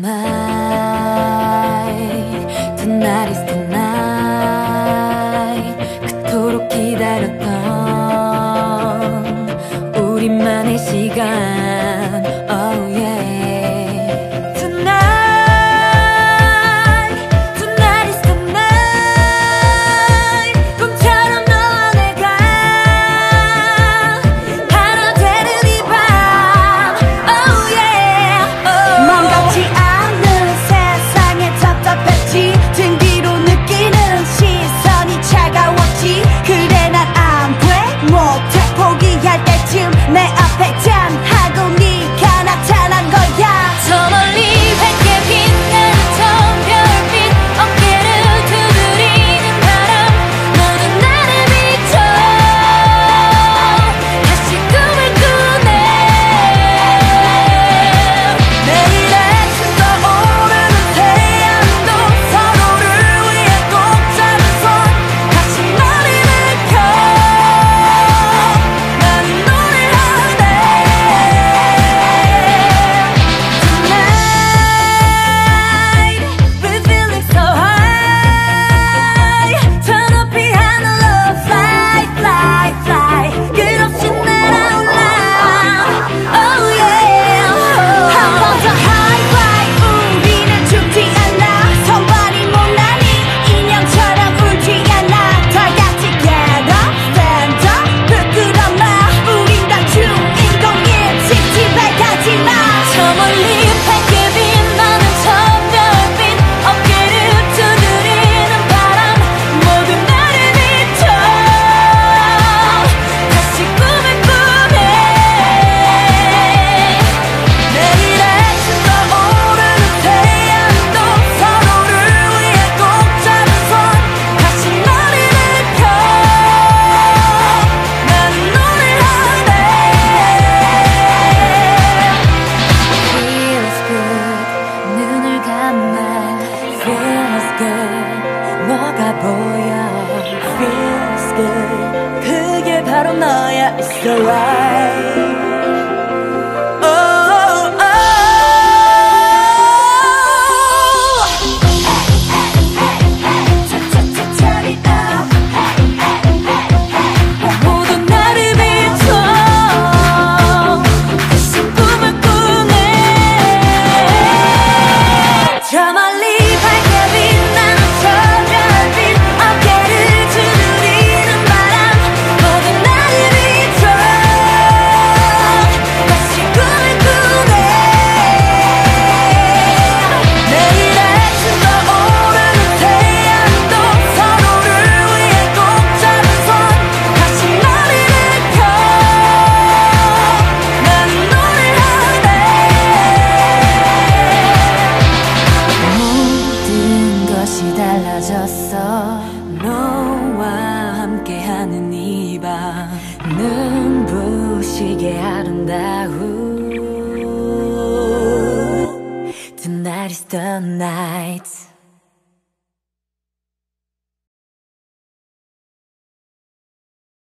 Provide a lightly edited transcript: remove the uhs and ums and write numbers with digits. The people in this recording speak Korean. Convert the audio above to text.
night, tonight is the night. 그토록 기다렸던 우리만의 시간. Oh yeah. 내 앞에 짠하고 네가 나타난 거야. 저 멀리 밝게 빛나는 저 별빛, 어깨를 두드리는 바람, 모든 나를 비춰 다시 꿈을 꾸네. 내일 아침 떠오르는 태양도 서로를 위해 꼭 잡은 손, 다시 머리를 펴. 너가 보여 feels good. 그게 바로 너야. It's alright. 달라졌어. 너와 함께하는 이 밤 눈부시게 아름다운 Tonight is the night.